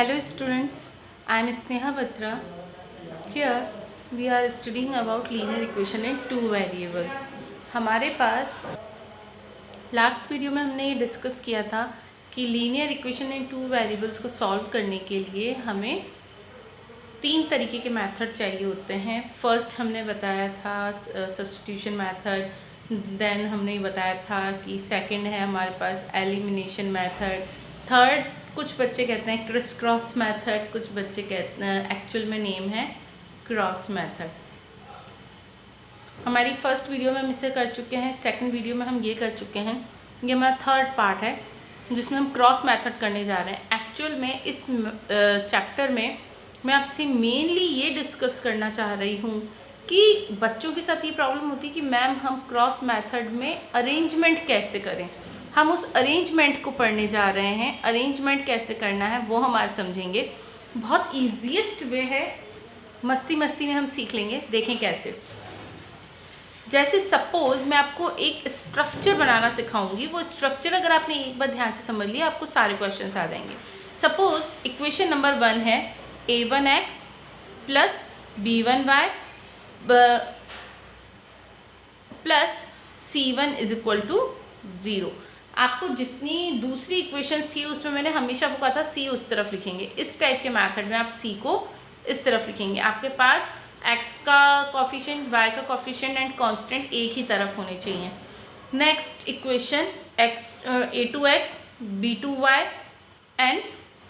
Hello students, I am Sneha Batra. Here we are studying about linear equation in two variables. हमारे पास last video में हमने ये discuss किया था कि linear equation in two variables को सॉल्व करने के लिए हमें तीन तरीके के मेथड चाहिए होते हैं. फर्स्ट हमने बताया था सब्स्टिट्यूशन मेथड, देन हमने बताया था कि सेकंड है हमारे पास एलिमिनेशन मेथड, थर्ड कुछ बच्चे कहते हैं क्रिस क्रॉस मेथड, कुछ बच्चे कहते हैं एक्चुअल में नेम है क्रॉस मेथड. हमारी फर्स्ट वीडियो में हम इसे कर चुके हैं, सेकंड वीडियो में हम ये कर चुके हैं. ये हमारा थर्ड पार्ट है जिसमें हम क्रॉस मेथड करने जा रहे हैं. एक्चुअल में इस चैप्टर में मैं आपसे मेनली ये डिस्कस करना चाह रही हूँ कि बच्चों के साथ ये प्रॉब्लम होती है कि मैम हम क्रॉस मेथड में अरेंजमेंट कैसे करें. हम उस अरेंजमेंट को पढ़ने जा रहे हैं. अरेंजमेंट कैसे करना है वो हम आज समझेंगे. बहुत ईजीएस्ट वे है, मस्ती मस्ती में हम सीख लेंगे. देखें कैसे. जैसे सपोज मैं आपको एक स्ट्रक्चर बनाना सिखाऊंगी. वो स्ट्रक्चर अगर आपने एक बार ध्यान से समझ लिया आपको सारे क्वेश्चंस आ जाएंगे. सपोज इक्वेशन नंबर 1 है a1x plus b1y plus c1 is equal to 0. आपको जितनी दूसरी इक्वेशंस थी उसमें मैंने हमेशा वो कहा था c उस तरफ लिखेंगे. इस टाइप के मेथड में आप c को इस तरफ लिखेंगे. आपके पास x का कॉफिशिएंट, y का कॉफिशिएंट एंड कांस्टेंट एक ही तरफ होने चाहिए. Next equation a2x b2y and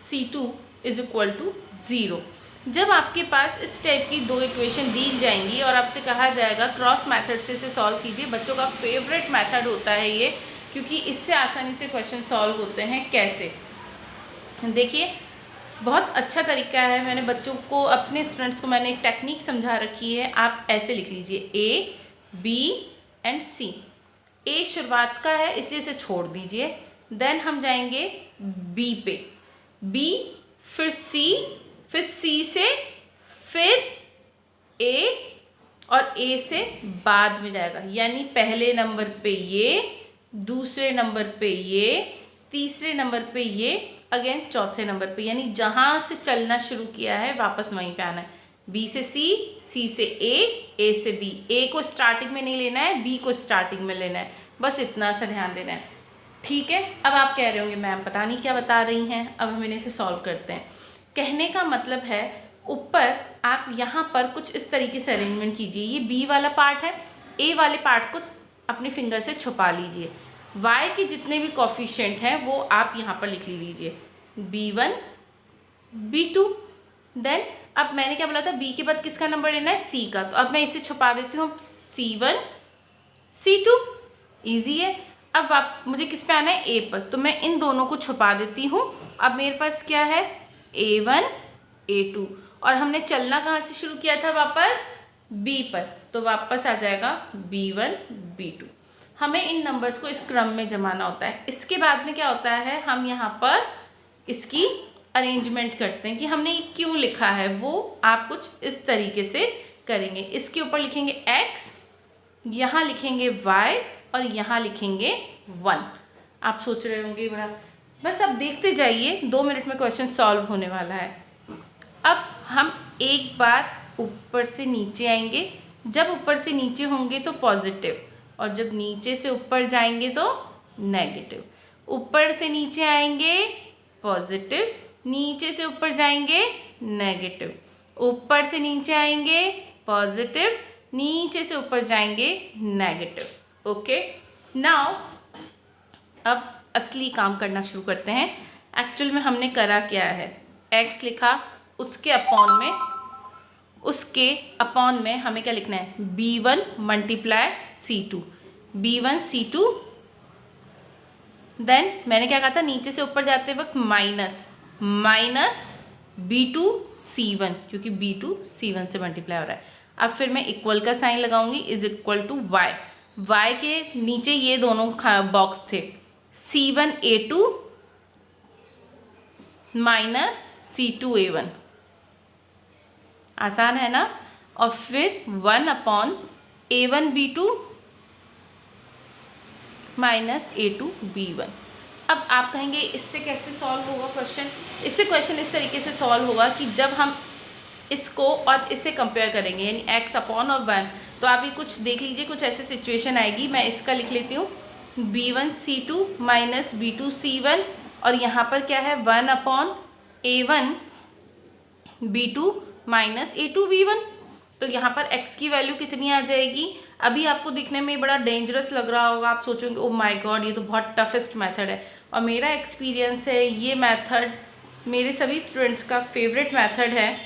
c2 is equal to 0. जब आपके पास इस टाइप की दो इक्वेशन दी जाएंगी और आपसे कहा जाएगा क्रॉस मेथड से इसे सॉल्व कीजिए. बच्चों का फेवरेट मेथड होता है ये, क्योंकि इससे आसानी से क्वेश्चन सॉल्व होते हैं. कैसे देखिए, बहुत अच्छा तरीका है. मैंने बच्चों को, अपने स्टूडेंट्स को मैंने एक टेक्निक समझा रखी है. आप ऐसे लिख लीजिए a b and c. a शुरुआत का है इसलिए इसे छोड़ दीजिए. देन हम जाएंगे b पे, b फिर c, फिर c से फिर a और a से बाद में जाएगा. यानी पहले नंबर पे ये, दूसरे नंबर पे ये, तीसरे नंबर पे ये, अगेन चौथे नंबर पे. यानी जहाँ से चलना शुरू किया है वापस वहीं पे आना है. b से c, c से a से b. a को स्टार्टिंग में नहीं लेना है, b को स्टार्टिंग में लेना है. बस इतना सा ध्यान देना है. ठीक है. अब आप कह रहे होंगे मैम पता नहीं क्या बता रही हैं. अब हम इन्हें से सॉल्व करते हैं. कहने का मतलब है ऊपर आप यहाँ पर कुछ इस तरीके से अरेंजमेंट कीजिए. ये b वाला पार्ट है, a वाले पार्ट को अपने फिंगर से छुपा लीजिए. y के जितने भी कॉफिशिएंट हैं वो आप यहाँ पर लिख लीजिए, b1 b2. देन अब मैंने क्या बोला था, b के बाद किसका नंबर लेना है, c का. तो अब मैं इसे छुपा देती हूँ, c1 c2. ईजी है. अब आप मुझे किस पे आना है, a पर. तो मैं इन दोनों को छुपा देती हूँ. अब मेरे पास क्या है, a1 a2. और हमने चलना कहाँ से शुरू किया था, वापस b पर. तो वापस आ जाएगा b1 b2. हमें इन नंबर्स को इस क्रम में जमाना होता है. इसके बाद में क्या होता है, हम यहाँ पर इसकी अरेंजमेंट करते हैं कि हमने ये क्यों लिखा है. वो आप कुछ इस तरीके से करेंगे. इसके ऊपर लिखेंगे x, यहाँ लिखेंगे y और यहाँ लिखेंगे 1. आप सोच रहे होंगे बड़ा, बस अब देखते जाइए, 2 मिनट में क्वेश्चन सॉल्व होने वाला है. अब हम एक बार ऊपर से नीचे आएंगे. जब ऊपर से नीचे होंगे तो पॉजिटिव, और जब नीचे से ऊपर जाएंगे तो नेगेटिव. ऊपर से नीचे आएंगे पॉजिटिव, नीचे से ऊपर जाएंगे नेगेटिव. ऊपर से नीचे आएंगे पॉजिटिव, नीचे से ऊपर जाएंगे नेगेटिव. ओके. नाउ अब असली काम करना शुरू करते हैं. एक्चुअल में हमने करा क्या है, x लिखा, उसके अपॉन में हमें क्या लिखना है, b1 multiply c2, b1 c2. Then मैंने क्या कहा था, नीचे से ऊपर जाते वक्त माइनस b2 c1, क्योंकि b2 c1 से मल्टीप्लाई हो रहा है. अब फिर मैं इक्वल का साइन लगाऊंगी, इज इक्वल टू y के नीचे ये दोनों बॉक्स थे, c1 a2 minus c2 a1. आसान है ना. और फिर 1 upon a1 b2 minus a2 b1. अब आप कहेंगे इससे कैसे सॉल्व होगा क्वेश्चन। इससे क्वेश्चन इस तरीके से सॉल्व होगा कि जब हम इसको और इससे कंपेयर करेंगे, यानी x अपॉन और 1, तो आप ये कुछ देख लीजिए, कुछ ऐसी सिचुएशन आएगी। मैं इसका लिख लेती हूँ b1c2 माइनस b2c1, और यहाँ पर क्या है 1 upon a1 b2 minus a2 b1। तो यहाँ पर x की वैल्यू कितनी आ जाएगी। अभी आपको दिखने में बड़ा डेंजरस लग रहा होगा, आप सोचोगे ओ माय गॉड ये तो बहुत टफेस्ट मेथड है, और मेरा एक्सपीरियंस है ये मेथड मेरे सभी स्टूडेंट्स का फेवरेट मेथड है।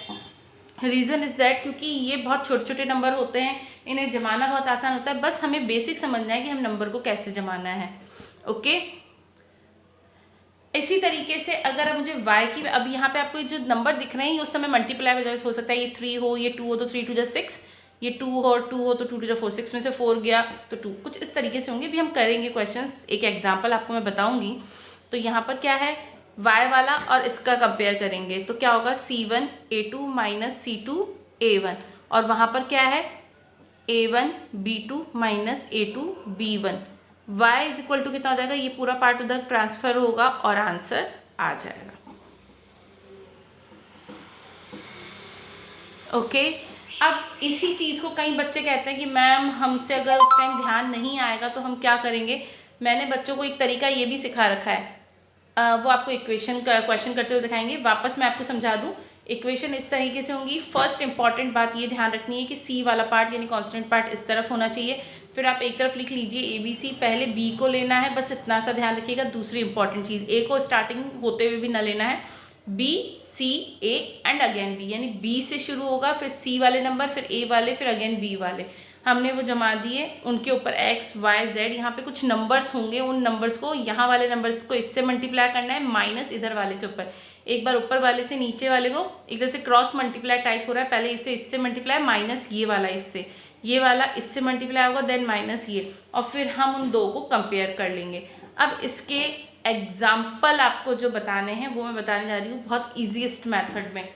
रीज़न इज़ दैट क्योंकि ये बहुत छोटे छोटे नंबर होते हैं, इन्हें जमाना बहुत आसान होता है, बस हमें बेसिक समझना है कि हम नंबर को कैसे जमाना है। ओके, इसी तरीके से अगर अब मुझे y की, अब यहाँ पे आपको जो नंबर दिख रहे हैं उस समय मल्टीप्लाई हो सकता है, ये 3 हो, ये 2 हो तो 3 2 जा 6, ये 2 हो तो 2 2 जा 4, 6 में से 4 गया तो 2, कुछ इस तरीके से होंगे। भी हम करेंगे क्वेश्चंस, एक एग्जांपल आपको मैं बताऊंगी। तो यहाँ पर क्या है y वाला और इसका कंपेयर करेंगे तो क्या होगा c1 a2 minus c2 a1, और वहाँ पर क्या है a1 b2 minus a2 b1। y is equal to कितना हो जाएगा, ये पूरा पार्ट उधर ट्रांसफर होगा और आंसर आ जाएगा। ओके, अब इसी चीज़ को कई बच्चे कहते हैं कि मैम हमसे अगर उस टाइम ध्यान नहीं आएगा तो हम क्या करेंगे। मैंने बच्चों को एक तरीका ये भी सिखा रखा है, वो आपको इक्वेशन का क्वेश्चन करते हुए दिखाएंगे। वापस मैं आपको समझा दूँ, इक्वेशन इस तरीके से होंगी। फर्स्ट इंपॉर्टेंट बात ये ध्यान रखनी है कि सी वाला पार्ट यानी कांस्टेंट पार्ट इस तरफ होना चाहिए, फिर आप एक तरफ लिख लीजिए ए बी सी, पहले बी को लेना है, बस इतना सा ध्यान रखिएगा। दूसरी इंपॉर्टेंट चीज़, ए को स्टार्टिंग होते हुए भी ना लेना है, B C A and again B, यानी बी से शुरू होगा, फिर सी वाले नंबर, फिर ए वाले, फिर अगेन बी वाले। हमने वो जमा दिए, उनके ऊपर एक्स वाई जेड, यहाँ पे कुछ नंबर्स होंगे, उन नंबर्स को, यहाँ वाले नंबर्स को इससे मल्टीप्लाई करना है, माइनस इधर वाले से ऊपर। एक बार ऊपर वाले से नीचे वाले को एक तरह से क्रॉस मल्टीप्लाई टाइप हो रहा है, पहले इसे इससे मल्टीप्लाई, माइनस ये वाला इससे, ये वाला इससे मल्टीप्लाई होगा, देन माइनस ये, और फिर हम उन दो को कंपेयर कर लेंगे। अब इसके एग्जाम्पल आपको जो बताने हैं वो मैं बताने जा रही हूँ बहुत ईजीएस्ट मैथड में।